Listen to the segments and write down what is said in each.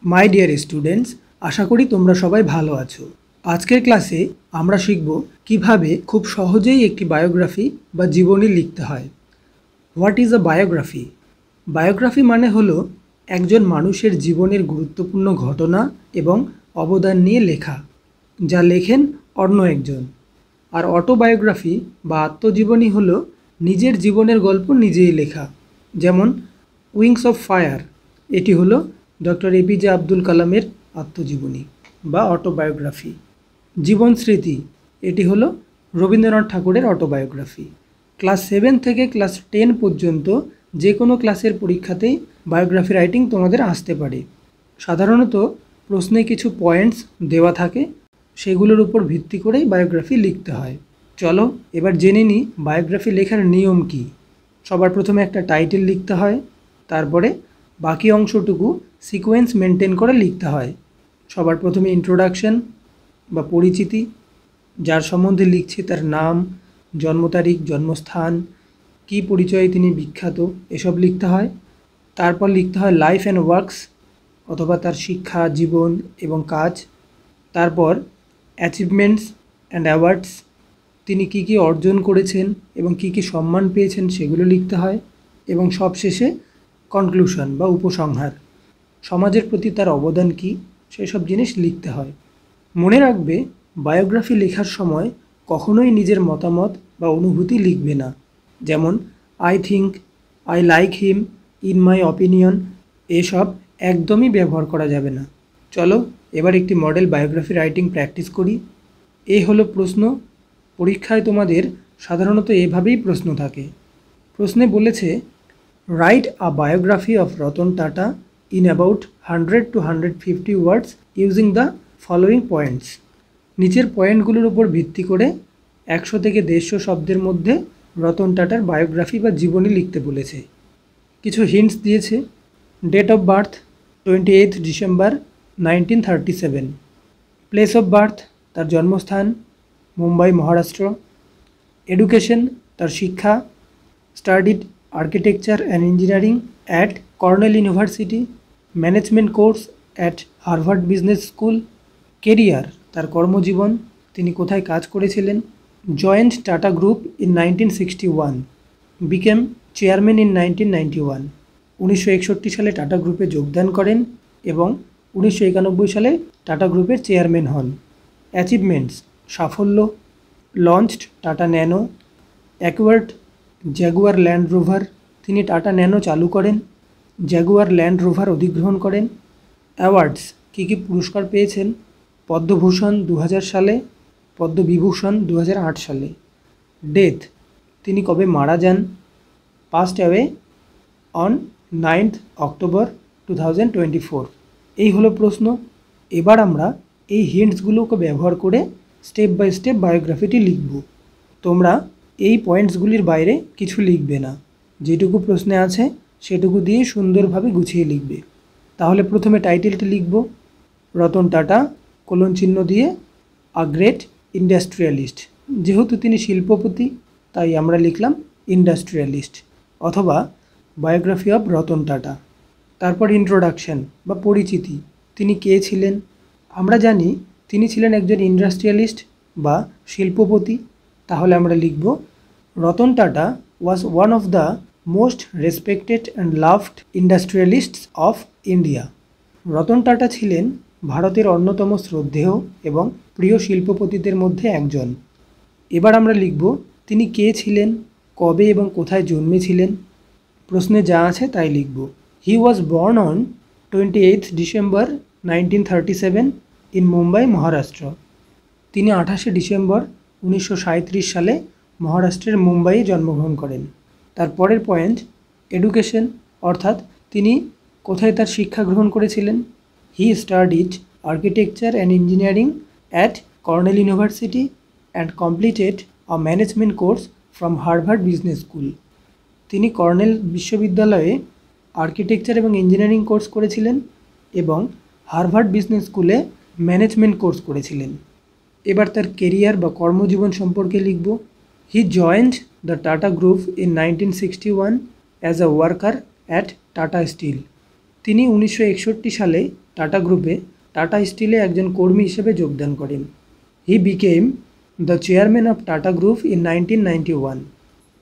My dear students, আশা করি তোমরা সবাই ভালো আছো। আজকের ক্লাসে আমরা শিখব কিভাবে খুব সহজেই একটি বায়োগ্রাফি বা জীবনী লিখতে হয়। What is a biography? Biography মানে হলো একজন মানুষের জীবনের গুরুত্বপূর্ণ ঘটনা এবং অবদান নিয়ে লেখা, যা লেখেন অন্য একজন। আর অটোবায়োগ্রাফি বা আত্মজীবনী হলো নিজের জীবনের গল্প নিজেই লেখা। যেমন উইংস অফ ফায়ার, এটি হলো ডক্টর এপিজে আব্দুল কালামের আত্মজীবনী বা অটোবায়োগ্রাফি। জীবন স্মৃতি, এটি হলো রবীন্দ্রনাথ ঠাকুরের অটোবায়োগ্রাফি। ক্লাস 7 থেকে ক্লাস 10 পর্যন্ত যে কোনো ক্লাসের পরীক্ষাতেই বায়োগ্রাফি রাইটিং তোমাদের আসতে পারে। সাধারণত প্রশ্নে কিছু পয়েন্টস দেওয়া থাকে, সেগুলোর উপর ভিত্তি করেই বায়োগ্রাফি লিখতে হয়। চলো এবার জেনে নিই বায়োগ্রাফি লেখার নিয়ম কী। সবার প্রথমে একটা টাইটেল লিখতে হয়, তারপরে বাকি অংশটুকু সিকোয়েন্স মেনটেন করে লিখতে হয়। সবার প্রথমে ইন্ট্রোডাকশন বা পরিচিতি, যার সম্বন্ধে লিখছে তার নাম, জন্ম তারিখ, জন্মস্থান, কী পরিচয়ে তিনি বিখ্যাত, এসব লিখতে হয়। তারপর লিখতে হয় লাইফ অ্যান্ড ওয়ার্কস, অথবা তার শিক্ষা, জীবন এবং কাজ। তারপর অ্যাচিভমেন্টস অ্যান্ড অ্যাওয়ার্ডস, তিনি কী কী অর্জন করেছেন এবং কী কী সম্মান পেয়েছেন সেগুলো লিখতে হয়। এবং সবশেষে কনক্লুশন বা উপসংহার, সমাজের প্রতি তার অবদান কী সেসব জিনিস লিখতে হয়। মনে রাখবে, বায়োগ্রাফি লেখার সময় কখনোই নিজের মতামত বা অনুভূতি লিখবে না। যেমন I think, I like him, in my opinion, এসব একদমই ব্যবহার করা যাবে না। চলো এবার একটি মডেল বায়োগ্রাফি রাইটিং প্র্যাকটিস করি। এই হলো প্রশ্ন। পরীক্ষায় তোমাদের সাধারণত এভাবেই প্রশ্ন থাকে। প্রশ্নে বলেছে, write a biography of Ratan Tata in about 100 to 150 words using the following points. নিচের পয়েন্টগুলোর উপর ভিত্তি করে 100 থেকে 150 শব্দের মধ্যে রতন টাটার বায়োগ্রাফি বা জীবনী লিখতে বলেছে। কিছু হিন্টস দিয়েছে। Date of birth 28 December 1937। Place of birth, তার জন্মস্থান মুম্বাই, মহারাষ্ট্র। এডুকেশন, তার শিক্ষা, studied architecture and engineering at Cornell University, management course at Harvard Business School. Career, তার কর্মজীবন, তিনি কোথায় কাজ করেছিলেন। Joined Tata group in 1961, became chairman in 1991। 1961 সালে টাটা গ্রুপে যোগদান করেন এবং 1991 সালে টাটা গ্রুপের চেয়ারম্যান হন। অ্যাচিভমেন্টস, সাফল্য, launched tata nano, acquired Jaguar land Rover, তিনি টাটা ন্যানো চালু করেন, জাগুয়ার ল্যান্ড রোভার অধিগ্রহণ করেন। অ্যাওয়ার্ডস, কী কী পুরস্কার পেয়েছেন। পদ্মভূষণ 2000 সালে, পদ্মবিভূষণ 2008 সালে। ডেথ, তিনি কবে মারা যান। Passed away on 9th October 2024। এই হলো প্রশ্ন। এবার আমরা এই হিন্টসগুলোকে ব্যবহার করে স্টেপ বাই স্টেপ বায়োগ্রাফিটি লিখব। তোমরা এই পয়েন্টসগুলির বাইরে কিছু লিখবে না, যেটুকু প্রশ্নে আছে সেটুকু দিয়ে সুন্দরভাবে গুছিয়ে লিখবে। তাহলে প্রথমে টাইটেলটি লিখব, রতন টাটা কোলন চিহ্ন দিয়ে আ গ্রেট ইন্ডাস্ট্রিয়ালিস্ট। যেহেতু তিনি শিল্পপতি তাই আমরা লিখলাম ইন্ডাস্ট্রিয়ালিস্ট, অথবা বায়োগ্রাফি অফ রতন টাটা। তারপর ইন্ট্রোডাকশন বা পরিচিতি, তিনি কে ছিলেন। আমরা জানি তিনি ছিলেন একজন ইন্ডাস্ট্রিয়ালিস্ট বা শিল্পপতি, তাহলে আমরা লিখব Ratan Tata was one of the most respected and loved industrialists of India. Ratan Tata ছিলেন ভারতের অন্যতম শ্রদ্ধেয় এবং প্রিয় শিল্পপতিদের মধ্যে একজন। এবার আমরা লিখব তিনি কে ছিলেন, কবে এবং কোথায় জন্মেছিলেন। প্রশ্নে যা আছে তাই লিখব। He was born on 28 December 1937 in Mumbai, Maharashtra. তিনি 28শে ডিসেম্বর 1937 সালে মহারাষ্ট্রের মুম্বাইয়ে জন্মগ্রহণ করেন। তারপরের পয়েন্ট এডুকেশন, অর্থাৎ তিনি কোথায় তার শিক্ষা গ্রহণ করেছিলেন। He studied architecture and engineering at Cornell University and completed a management course from Harvard Business School. তিনি কর্নেল বিশ্ববিদ্যালয়ে আর্কিটেকচার এবং ইঞ্জিনিয়ারিং কোর্স করেছিলেন এবং হার্ভার্ড বিজনেস স্কুলে ম্যানেজমেন্ট কোর্স করেছিলেন। এবার তার কেরিয়ার বা কর্মজীবন সম্পর্কে লিখব। He joined the Tata group in 1961 as a worker at Tata steel. তিনি 1961 সালে টাটা গ্রুপে টাটা স্টিলে একজন কর্মী হিসেবে যোগদান করেন। He became the chairman of tata group in 1991।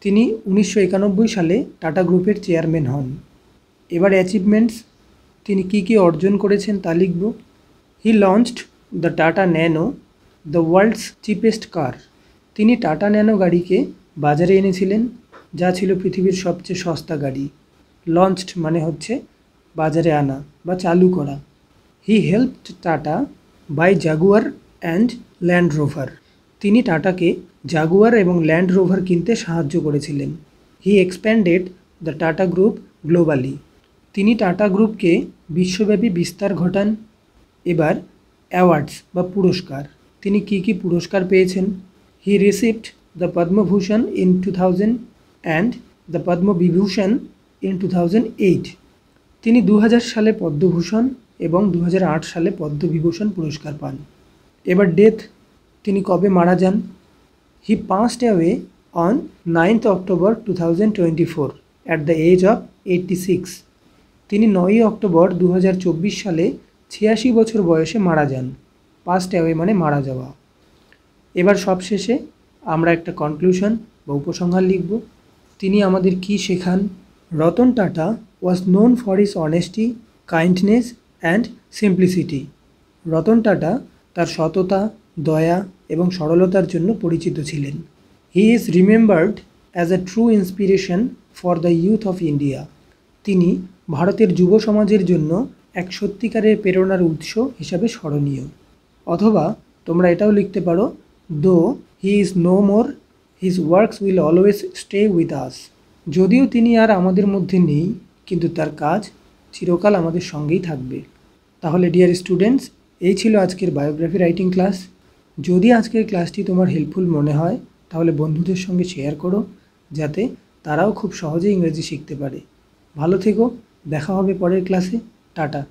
তিনি 1991 সালে টাটা গ্রুপের চেয়ারম্যান হন। এবার অ্যাচিভমেন্টস, তিনি কী কী অর্জন করেছেন তা লিখব। He launched the Tata Nano, the world's cheapest car. তিনি টাটা ন্যানো গাড়িকে বাজারে এনেছিলেন, যা ছিল পৃথিবীর সবচেয়ে সস্তা গাড়ি। লঞ্চড মানে হচ্ছে বাজারে আনা বা চালু করা। He helped Tata buy Jaguar and Land Rover. তিনি টাটাকে জাগুয়ার এবং ল্যান্ড রোভার কিনতে সাহায্য করেছিলেন। He expanded the Tata group globally. তিনি টাটা গ্রুপকে বিশ্বব্যাপী বিস্তার ঘটান। এবার অ্যাওয়ার্ডস বা পুরস্কার, তিনি কী কী পুরস্কার পেয়েছেন। হি received the Padma Bhushan in 2000 and the Padma Vibhushan in 2008। তিনি 2000 সালে পদ্মভূষণ এবং 2008 সালে পদ্মবিভূষণ পুরস্কার পান। এবার ডেথ, তিনি কবে মারা যান। He passed away on 9th October 2024 at the age of 86। তিনি 9ই অক্টোবর 2024 সালে 86 বছর বয়সে মারা যান। পাসড অ্যাওয়ে মানে মারা যাওয়া। এবার সবশেষে আমরা একটা কনক্লুশন বা উপসংহার লিখব। তিনি আমাদের কি শেখান। Ratan Tata was known for his honesty, kindness and simplicity. Ratan Tata তার সততা, দয়া এবং সরলতার জন্য পরিচিত ছিলেন। He is remembered as a true inspiration for the youth of India. তিনি ভারতের যুব সমাজের জন্য এক সত্যিকারের প্রেরণার উৎস হিসাবে স্মরণীয়। অথবা তোমরা এটাও লিখতে পারো, though he is no more, his works will always stay with us. যদিও তিনি আর আমাদের মধ্যে নেই, কিন্তু তার কাজ চিরকাল আমাদের সঙ্গেই থাকবে। তাহলে ডিয়ার স্টুডেন্টস, এই ছিল আজকের বায়োগ্রাফি রাইটিং ক্লাস। যদি আজকের ক্লাসটি তোমার হেল্পফুল মনে হয় তাহলে বন্ধুদের সঙ্গে শেয়ার করো, যাতে তারাও খুব সহজে ইংরেজি শিখতে পারে। ভালো থেকো, দেখা হবে পরের ক্লাসে। টাটা।